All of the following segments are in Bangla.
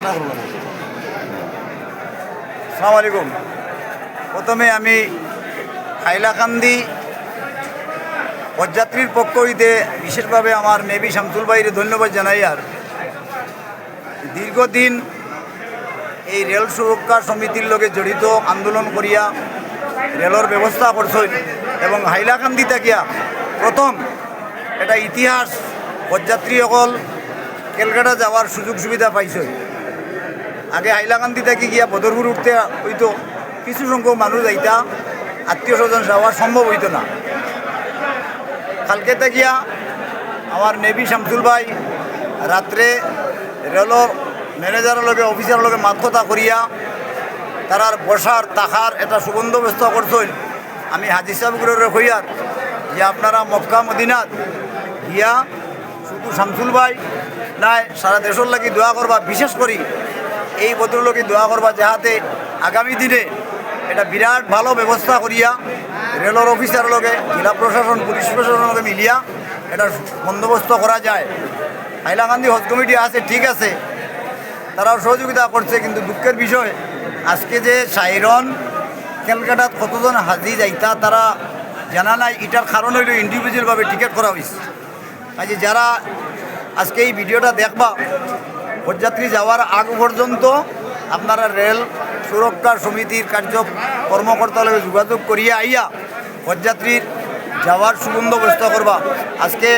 আসসালামু আলাইকুম। প্রথমে আমি হাইলাকান্দি পদযাত্রীর পক্ষ হইতে বিশেষভাবে আমার মেবি শামসুল ভাইয়ের ধন্যবাদ জানাই। আর দীর্ঘদিন এই রেল সুরক্ষা সমিতির লগে জড়িত আন্দোলন করিয়া রেলের ব্যবস্থা করছেন এবং হাইলাকান্দি থেকে প্রথম এটা ইতিহাস পদযাত্রী সকল ক্যালকাটা যাওয়ার সুযোগ সুবিধা পাইছে। আগে হাইলাকান্দি থেকে গিয়া বদরপুর উঠতে হইতো, কিছু সংখ্যক মানুষ যাইতা, আত্মীয় স্বজন যাওয়া সম্ভব হইতো না। কালকে গিয়া আমার নেভি শামসুল ভাই রাত্রে রেলর ম্যানেজারের লগে অফিসারের লগে মাতকতা করিয়া তারার বসার তাকার একটা সুবন্দোবস্ত করছেন। আমি হাজি সাহেবগুলোর হইয়ার যে আপনারা মক্কা মদিনাত গিয়া শুধু শামসুল ভাই নাই সারা দেশের লাগি দোয়া করবা, বিশেষ করি এই ভদ্রলোকে দোয়া করবা যাহাতে আগামী দিনে এটা বিরাট ভালো ব্যবস্থা করিয়া রেলর অফিসার লগে জেলা প্রশাসন পুলিশ প্রশাসনের লগে মিলিয়া এটা বন্দোবস্ত করা যায়। হাইলাকান্দি হজ কমিটি আছে, ঠিক আছে, তারাও সহযোগিতা করছে, কিন্তু দুঃখের বিষয় আজকে যে সাইরন ক্যালকাটাত কতজন হাজি যাইতা তারা জানা নাই। এটার কারণ হইল ইন্ডিভিজুয়ালভাবে টিকিট করা হয়েছে। কাজে যারা আজকে এই ভিডিওটা দেখবা, পদযাত্রী যাওয়ার আগ পর্যন্ত আপনারা রেল সুরক্ষা সমিতির কর্মকর্তার লগে যোগাযোগ করিয়া আইয়া পদযাত্রীর যাওয়ার সুবন্দোবস্ত করবা। আজকে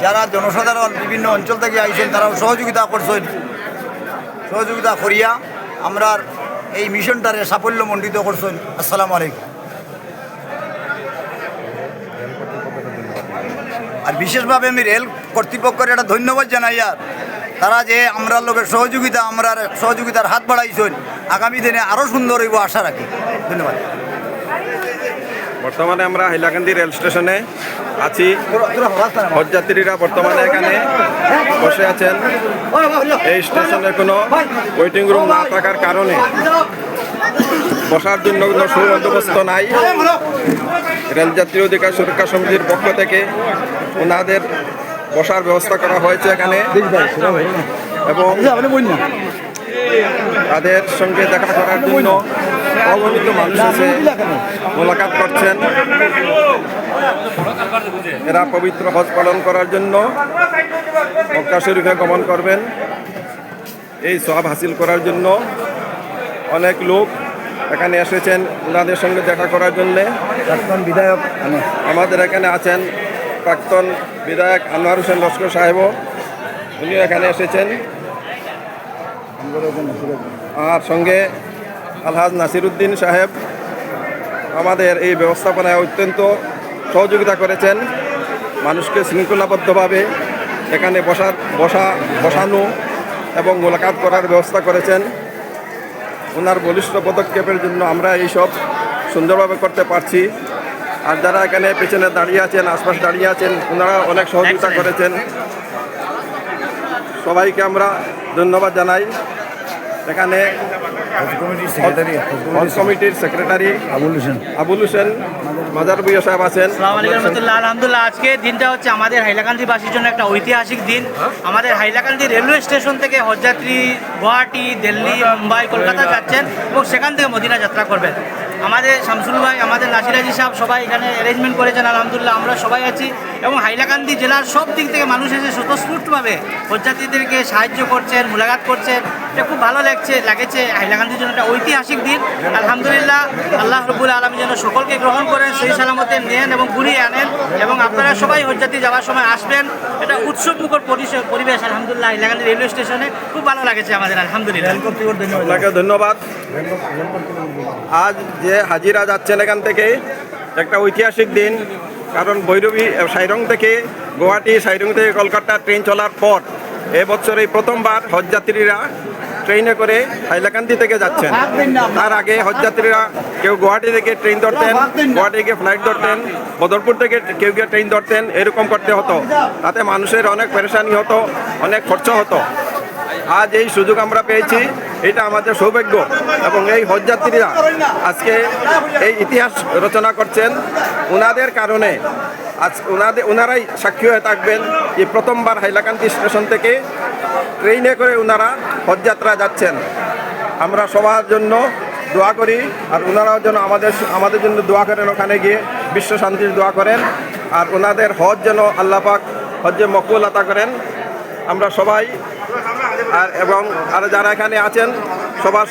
যারা জনসাধারণ বিভিন্ন অঞ্চল থেকে আইছেন তারাও সহযোগিতা করছেন, সহযোগিতা করিয়া আমরা এই মিশনটারে সাফল্যমণ্ডিত করছেন। আসসালামু আলাইকুম। আর বিশেষভাবে আমি রেল কর্তৃপক্ষের একটা ধন্যবাদ জানাই। আর তারা যে আমরা লোকের সহযোগিতার হাত বাড়াইছেন, আগামী দিনে আরও সুন্দর হইব আশা রাখি। ধন্যবাদ। বর্তমানে আমরা হাইলাকান্দি রেল স্টেশনে আছি। হজযাত্রীরা বর্তমানে এখানে বসে আছেন। এই স্টেশনে কোনো ওয়েটিং রুম না থাকার কারণে বসার জন্য কোনো সুবন্দোবস্ত নাই। রেলযাত্রী অধিকার সুরক্ষা সমিতির পক্ষ থেকে ওনাদের বসার ব্যবস্থা করা হয়েছে এখানে, এবং তাদের সঙ্গে দেখা করার জন্য অগণিত মানুষ এসে মোলাকাত করছেন। এরা পবিত্র হজ পালন করার জন্য মক্কা শরীফে গমন করবেন। এই সওয়াব হাসিল করার জন্য অনেক লোক এখানে এসেছেন ওনাদের সঙ্গে দেখা করার জন্যে। প্রাক্তন বিধায়ক আমাদের এখানে আছেন প্রাক্তন বিধায়ক আনোয়ার হোসেন লস্কর সাহেবও, উনিও এখানে এসেছেন। আর সঙ্গে আলহাজ নাসিরউদ্দিন সাহেব আমাদের এই ব্যবস্থাপনায় অত্যন্ত সহযোগিতা করেছেন। মানুষকে শৃঙ্খলাবদ্ধভাবে এখানে বসানো এবং মোলাকাত করার ব্যবস্থা করেছেন। ওনার বলিষ্ঠ পদক্ষেপের জন্য আমরা এইসব সুন্দরভাবে করতে পারছি। আর যারা এখানে পেছনে দাঁড়িয়ে আছেন, আশপাশে দাঁড়িয়ে আছেন, ওনারা অনেক সহযোগিতা করেছেন। সবাইকে আমরা ধন্যবাদ জানাই। এখানে হজ কমিটির সেক্রেটারি আবুল হোসেন মাজার ভুইয়া সাহেব আছেন। আলহামদুলিল্লাহ, আজকে দিনটা হচ্ছে আমাদের হাইলাকান্দিবাসীর জন্য একটা ঐতিহাসিক দিন। আমাদের হাইলাকান্দি রেলওয়ে স্টেশন থেকে হজযাত্রী গুয়াহাটি, দিল্লি, মুম্বাই, কলকাতা যাচ্ছেন এবং সেখান থেকে মদিনা যাত্রা করবেন। আমাদের শামসুল ভাই, আমাদের নাসির হাজি সাহেব সবাই এখানে অ্যারেঞ্জমেন্ট করেছেন। আলহামদুলিল্লাহ, আমরা সবাই আছি এবং হাইলাকান্দি জেলার সব দিক থেকে মানুষ এসে স্বতঃস্ফূর্তভাবে হজযাত্রীদেরকে সাহায্য করছেন, মোলাকাত করছেন। এটা খুব ভালো লাগেছে। হাইলাকান্দির জন্য একটা ঐতিহাসিক দিন। আলহামদুলিল্লাহ, আল্লাহ রব্বুল আলামিন যেন সকলকে গ্রহণ করেন, সেই সালামতে নেন এবং ঘুরিয়ে আনেন, এবং আপনারা সবাই হজযাত্রী যাওয়ার সময় আসবেন। এটা উৎসবমুখর পরিবেশ। আলহামদুলিল্লাহ, হাইলাকান্দি রেলওয়ে স্টেশনে খুব ভালো লাগেছে আমাদের। আলহামদুলিল্লাহ, আপনাকে ধন্যবাদ। আজ যে হাজিরা যাচ্ছেন এখান থেকে একটা ঐতিহাসিক দিন, কারণ ভৈরবী সাইরং থেকে গুয়াহাটি, সাইরং থেকে কলকাতা ট্রেন চলার পর এবছর এই প্রথমবার হজযাত্রীরা ট্রেনে করে হাইলাকান্দি থেকে যাচ্ছেন। তার আগে হজযাত্রীরা কেউ গুয়াহাটি থেকে ট্রেন ধরতেন, গুয়াহাটি থেকে ফ্লাইট ধরতেন, বদরপুর থেকে কেউ ট্রেন ধরতেন, এরকম করতে হতো। তাতে মানুষের অনেক পেরেশানি হতো, অনেক খরচ হতো। আজ এই সুযোগ আমরা পেয়েছি, এটা আমাদের সৌভাগ্য। এবং এই হজযাত্রীরা আজকে এই ইতিহাস রচনা করছেন। ওনাদের কারণে আজ ওনারাই সাক্ষী হয়ে থাকবেন যে প্রথমবার হাইলাকান্দি স্টেশন থেকে ট্রেনে করে ওনারা হজযাত্রা যাচ্ছেন। আমরা সবার জন্য দোয়া করি, আর ওনারাও যেন আমাদের জন্য দোয়া করেন, ওখানে গিয়ে বিশ্ব শান্তির দোয়া করেন, আর ওনাদের হজ যেন আল্লাহ পাক হজ্জে মকবুল আতা করেন। আমরা সবাই এবং যারা এখানে আছেন সবার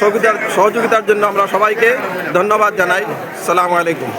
সহযোগিতার জন্য আমরা সবাইকে ধন্যবাদ জানাই। আসসালামু আলাইকুম।